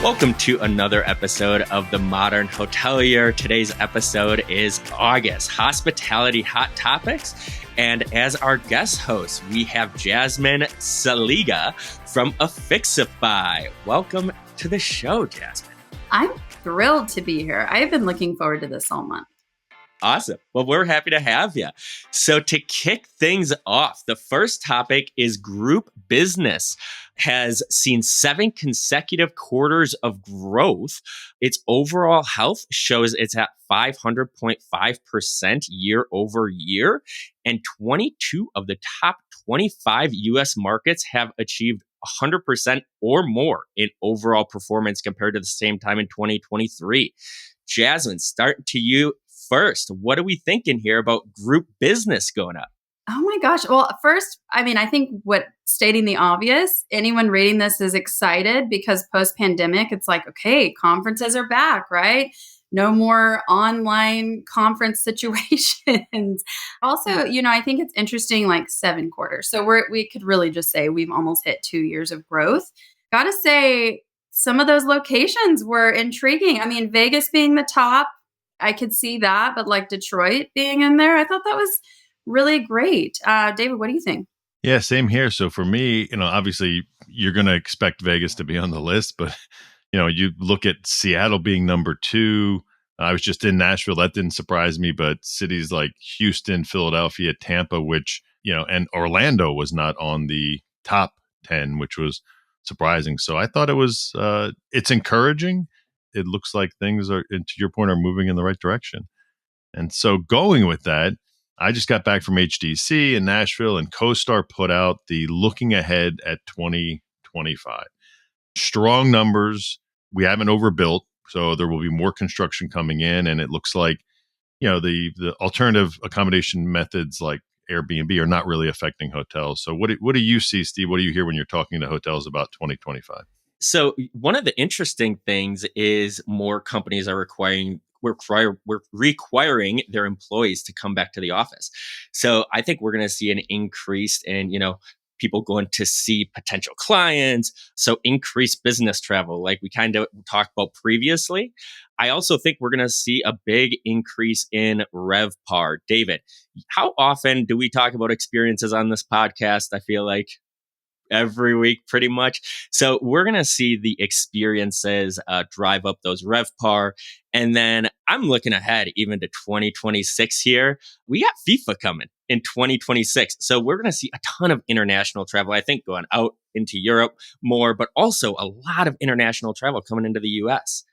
Welcome to another episode of the Modern Hotelier. Today's episode is August Hospitality Hot Topics. And as our guest host, we have Jasmine Seliga from Affixify. Welcome to the show, Jasmine. I'm thrilled to be here. I've been looking forward to this all month. Awesome. Well, we're happy to have you. So to kick things off, the first topic is group business has seen 7 consecutive quarters of growth. Its overall health shows it's at 500.5% year over year. And 22 of the top 25 US markets have achieved 100% or more in overall performance compared to the same time in 2023. Jasmine, starting to you first. What are we thinking here about group business going up? Oh my gosh. Well, first, I think stating the obvious, anyone reading this is excited because post-pandemic, it's like, okay, conferences are back, right? No more online conference situations. Also, I think it's interesting, like 7 quarters. So we could really just say we've almost hit 2 years of growth. Got to say, some of those locations were intriguing. I mean, Vegas being the top, I could see that, but like Detroit being in there, I thought that was really great. David, what do you think? Yeah, same here. So for me, obviously you're going to expect Vegas to be on the list, but you look at Seattle being number 2. I was just in Nashville. That didn't surprise me, but cities like Houston, Philadelphia, Tampa, which, and Orlando was not on the top 10, which was surprising. So I thought it's encouraging. It looks like things are, and to your point, are moving in the right direction. And so going with that, I just got back from HDC in Nashville, and CoStar put out the looking ahead at 2025. Strong numbers. We haven't overbuilt, so there will be more construction coming in. And it looks like, the alternative accommodation methods like Airbnb are not really affecting hotels. So what do you see, Steve? What do you hear when you're talking to hotels about 2025? So one of the interesting things is more companies are requiring their employees to come back to the office. So I think we're going to see an increase in, people going to see potential clients. So increased business travel, like we kind of talked about previously. I also think we're going to see a big increase in RevPAR. David, how often do we talk about experiences on this podcast? I feel like every week pretty much. So we're going to see the experiences drive up those RevPAR. And then I'm looking ahead even to 2026 here. We got FIFA coming in 2026. So we're going to see a ton of international travel, I think, going out into Europe more, but also a lot of international travel coming into the US.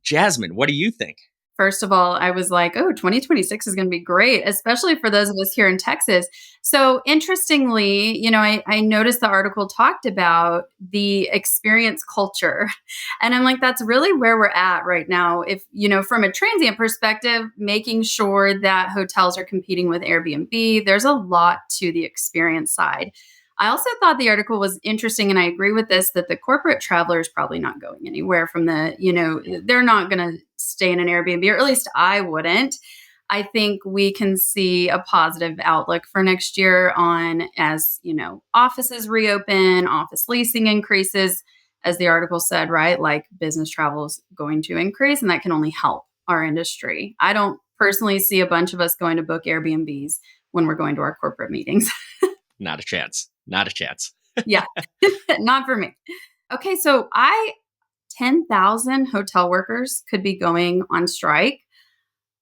Jasmine, what do you think? First of all, I was like, 2026 is going to be great, especially for those of us here in Texas. So interestingly, I noticed the article talked about the experience culture. And I'm like, that's really where we're at right now. If, from a transient perspective, making sure that hotels are competing with Airbnb, there's a lot to the experience side. I also thought the article was interesting, and I agree with this, that the corporate traveler is probably not going anywhere from they're not going to stay in an Airbnb, or at least I wouldn't. I think we can see a positive outlook for next year as offices reopen, office leasing increases, as the article said, right? Like business travel is going to increase, and that can only help our industry. I don't personally see a bunch of us going to book Airbnbs when we're going to our corporate meetings. Not a chance. Not a chance. Yeah, not for me. Okay, so 10,000 hotel workers could be going on strike.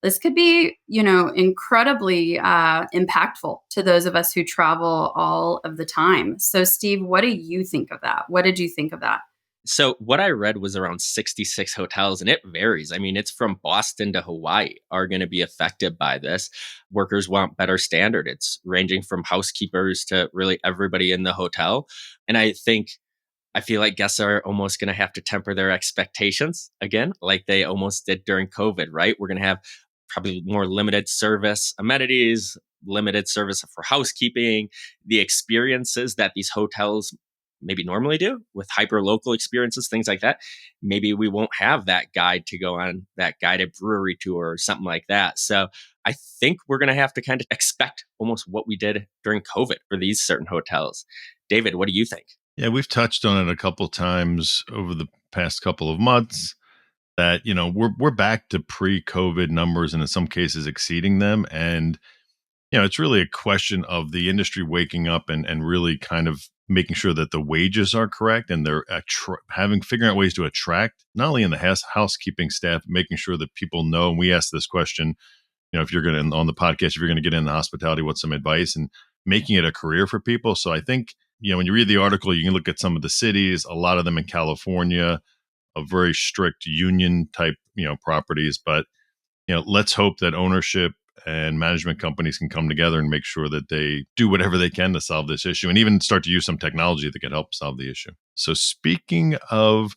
This could be, incredibly impactful to those of us who travel all of the time. So, Steve, what do you think of that? What did you think of that? So what I read was around 66 hotels, and it varies. I mean, it's from Boston to Hawaii are going to be affected by this. Workers want better standard. It's ranging from housekeepers to really everybody in the hotel. And I feel like guests are almost going to have to temper their expectations again, like they almost did during COVID, right? We're going to have probably more limited service amenities, limited service for housekeeping, the experiences that these hotels maybe normally do with hyper local experiences, things like that. Maybe we won't have that guide to go on that guided brewery tour or something like that. So I think we're going to have to kind of expect almost what we did during COVID for these certain hotels. David, what do you think? Yeah, we've touched on it a couple times over the past couple of months that, we're back to pre-COVID numbers and in some cases exceeding them. And, it's really a question of the industry waking up and really kind of making sure that the wages are correct and they're figuring out ways to attract not only in the housekeeping staff, making sure that people know. And we asked this question, if you're going to on the podcast, if you're going to get into hospitality, what's some advice and making it a career for people. So I think, when you read the article, you can look at some of the cities, a lot of them in California, a very strict union type, properties. But, let's hope that ownership and management companies can come together and make sure that they do whatever they can to solve this issue and even start to use some technology that can help solve the issue. So speaking of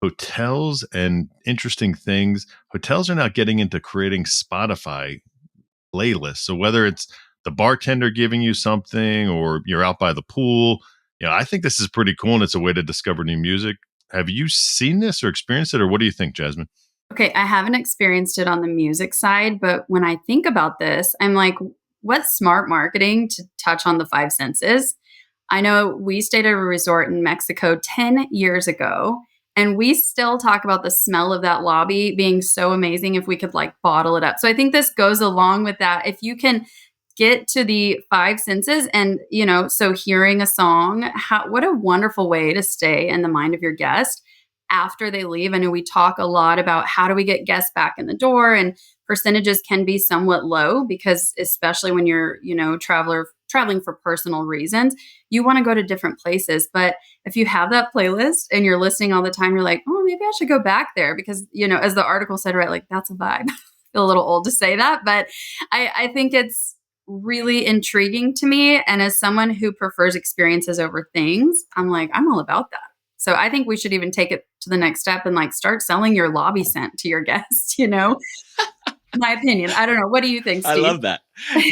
hotels and interesting things, hotels are now getting into creating Spotify playlists. So whether it's the bartender giving you something or you're out by the pool, I think this is pretty cool and it's a way to discover new music. Have you seen this or experienced it, or what do you think, Jasmine? Okay, I haven't experienced it on the music side, but when I think about this, I'm like, what's smart marketing to touch on the five senses? I know we stayed at a resort in Mexico 10 years ago, and we still talk about the smell of that lobby being so amazing if we could like bottle it up. So I think this goes along with that. If you can get to the five senses and, so hearing a song, what a wonderful way to stay in the mind of your guest after they leave. I know we talk a lot about how do we get guests back in the door, and percentages can be somewhat low because especially when you're, traveling for personal reasons, you want to go to different places. But if you have that playlist and you're listening all the time, you're like, oh, maybe I should go back there because, as the article said, right, like that's a vibe. I feel a little old to say that, but I think it's really intriguing to me. And as someone who prefers experiences over things, I'm like, I'm all about that. So I think we should even take it to the next step and like start selling your lobby scent to your guests, My opinion. I don't know. What do you think, I Steve? love that.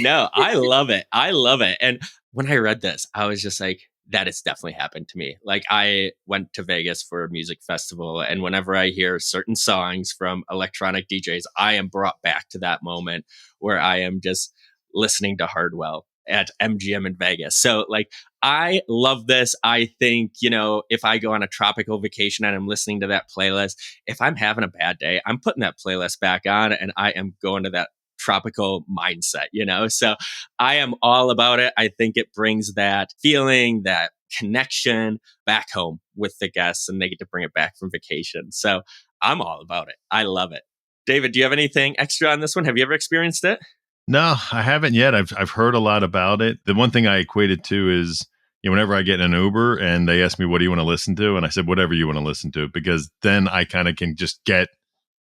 No, I love it. I love it. And when I read this, I was just like, that has definitely happened to me. Like I went to Vegas for a music festival, and whenever I hear certain songs from electronic DJs, I am brought back to that moment where I am just listening to Hardwell at MGM in Vegas. So like I love this. I think, if I go on a tropical vacation and I'm listening to that playlist, if I'm having a bad day, I'm putting that playlist back on and I am going to that tropical mindset. So I am all about it. I think it brings that feeling, that connection back home with the guests, and they get to bring it back from vacation. So I'm all about it. I love it. David, do you have anything extra on this one? Have you ever experienced it? No, I haven't yet. I've heard a lot about it. The one thing I equated to is, whenever I get in an Uber and they ask me, what do you want to listen to? And I said, whatever you want to listen to, because then I kind of can just get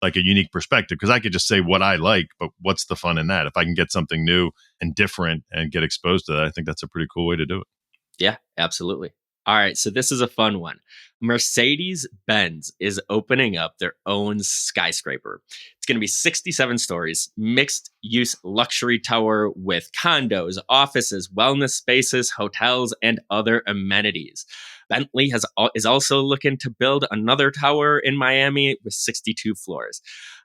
like a unique perspective, because I could just say what I like, but what's the fun in that? If I can get something new and different and get exposed to that, I think that's a pretty cool way to do it. Yeah, absolutely. All right, so this is a fun one. Mercedes-Benz is opening up their own skyscraper. It's going to be 67 stories, mixed use luxury tower with condos, offices, wellness spaces, hotels, and other amenities. Bentley is also looking to build another tower in Miami with 62 floors.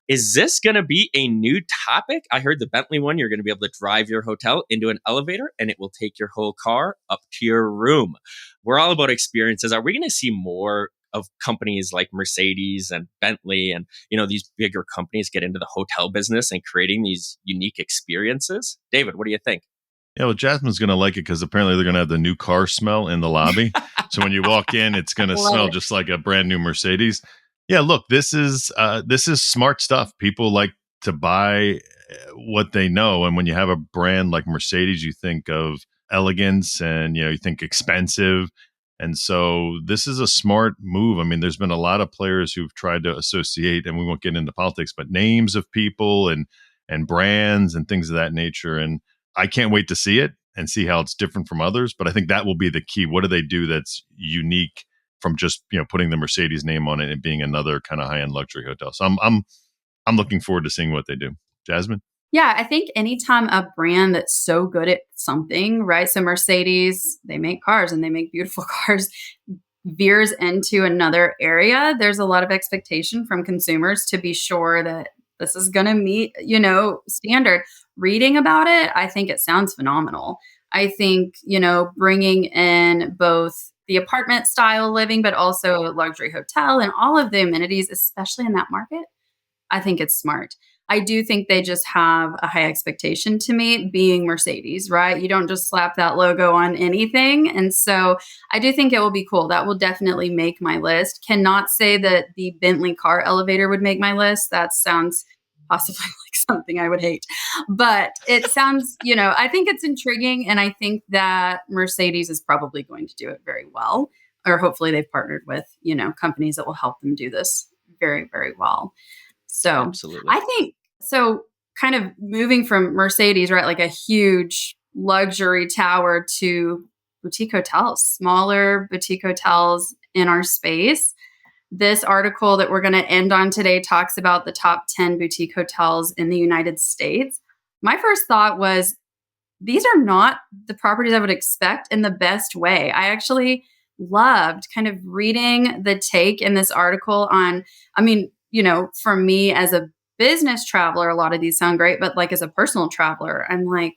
Is this going to be a new topic? I heard the Bentley one, you're going to be able to drive your hotel into an elevator and it will take your whole car up to your room. We're all about experiences. Are we going to see more of companies like Mercedes and Bentley and, these bigger companies get into the hotel business and creating these unique experiences? David, what do you think? Yeah, well, Jasmine's going to like it because apparently they're going to have the new car smell in the lobby. So when you walk in, it's going to smell just like a brand new Mercedes. Yeah, look, this is smart stuff. People like to buy what they know, and when you have a brand like Mercedes, you think of elegance and you think expensive. And so this is a smart move. I mean, there's been a lot of players who've tried to associate, and we won't get into politics, but names of people and brands and things of that nature. And I can't wait to see it and see how it's different from others. But I think that will be the key. What do they do that's unique from just putting the Mercedes name on it and being another kind of high end luxury hotel? So I'm looking forward to seeing what they do. Jasmine? Yeah, I think anytime a brand that's so good at something, right? So Mercedes, they make cars and they make beautiful cars, veers into another area, there's a lot of expectation from consumers to be sure that this is going to meet, standard. Reading about it, I think it sounds phenomenal. I think, bringing in both the apartment style living, but also a luxury hotel and all of the amenities, especially in that market, I think it's smart. I do think they just have a high expectation to meet, being Mercedes, right? You don't just slap that logo on anything. And so I do think it will be cool. That will definitely make my list. Cannot say that the Bentley car elevator would make my list. That sounds possibly like something I would hate. But it sounds, I think it's intriguing. And I think that Mercedes is probably going to do it very well. Or hopefully they've partnered with, companies that will help them do this very, very well. So Absolutely. I think, so kind of moving from Mercedes, right, like a huge luxury tower, to boutique hotels, smaller boutique hotels in our space. This article that we're going to end on today talks about the top 10 boutique hotels in the United States. My first thought was, these are not the properties I would expect in the best way. I actually loved kind of reading the take in this article on, for me as a business traveler, a lot of these sound great, but like as a personal traveler, I'm like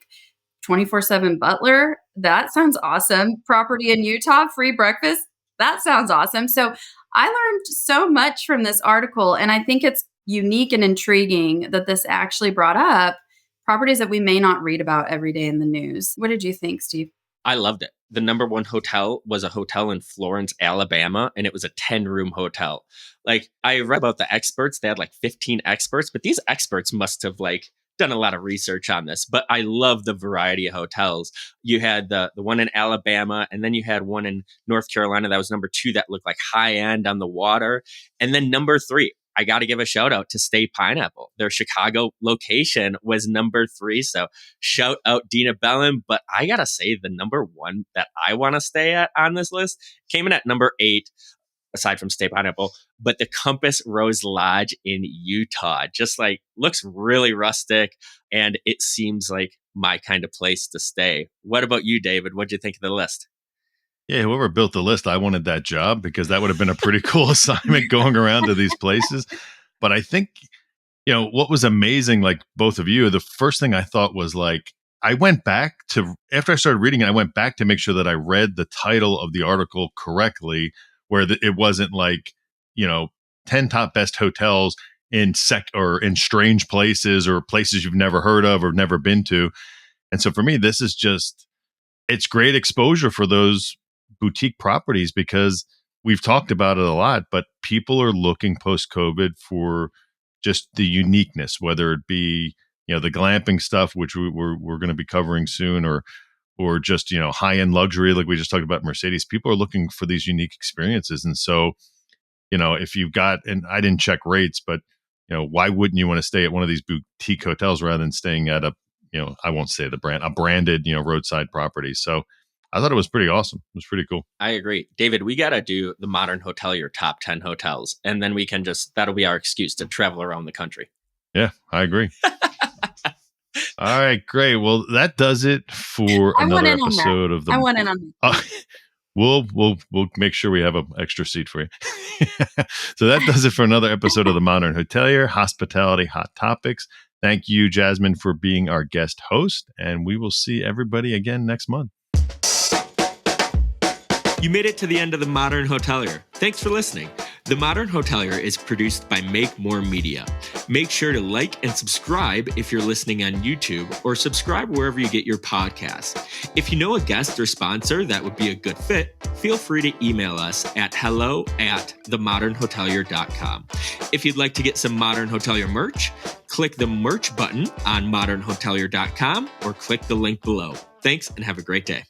24/7 butler. That sounds awesome. Property in Utah, free breakfast. That sounds awesome. So I learned so much from this article, and I think it's unique and intriguing that this actually brought up properties that we may not read about every day in the news. What did you think, Steve? I loved it. The number one hotel was a hotel in Florence, Alabama, and it was a 10-room hotel. Like, I read about the experts. They had like 15 experts, but these experts must have done a lot of research on this. But I love the variety of hotels. You had the one in Alabama, and then you had one in North Carolina that was number 2 that looked like high end on the water. And then number 3, I got to give a shout out to Stay Pineapple. Their Chicago location was number 3. So shout out Dina Bellin. But I got to say, the number 1 that I want to stay at on this list came in at number 8, aside from Stay Pineapple, but the Compass Rose Lodge in Utah. Just looks really rustic, and it seems like my kind of place to stay. What about you, David? What'd you think of the list? Yeah, whoever built the list, I wanted that job, because that would have been a pretty cool assignment going around to these places. But I think, what was amazing, like both of you, the first thing I thought was I went back to, after I started reading it, I went back to make sure that I read the title of the article correctly, where it wasn't 10 top best hotels in in strange places or places you've never heard of or never been to. And so for me, this is it's great exposure for those boutique properties, because we've talked about it a lot, but people are looking post-COVID for just the uniqueness, whether it be, the glamping stuff, which we're going to be covering soon, or just, high-end luxury, like we just talked about Mercedes. People are looking for these unique experiences. And so, if you've got, and I didn't check rates, but, why wouldn't you want to stay at one of these boutique hotels rather than staying at I won't say the brand, a branded, roadside property. So I thought it was pretty awesome. It was pretty cool. I agree. David, we got to do the Modern Hotelier top 10 hotels, and then we can that'll be our excuse to travel around the country. Yeah, I agree. All right, great. Well, that does it for another episode of the. I want in on that. We'll make sure we have an extra seat for you. So that does it for another episode of the Modern Hotelier, Hospitality Hot Topics. Thank you, Jasmine, for being our guest host, and we will see everybody again next month. You made it to the end of the Modern Hotelier. Thanks for listening. The Modern Hotelier is produced by Make More Media. Make sure to like and subscribe if you're listening on YouTube, or subscribe wherever you get your podcasts. If you know a guest or sponsor that would be a good fit, feel free to email us at hello@themodernhotelier.com. If you'd like to get some Modern Hotelier merch, click the merch button on modernhotelier.com or click the link below. Thanks and have a great day.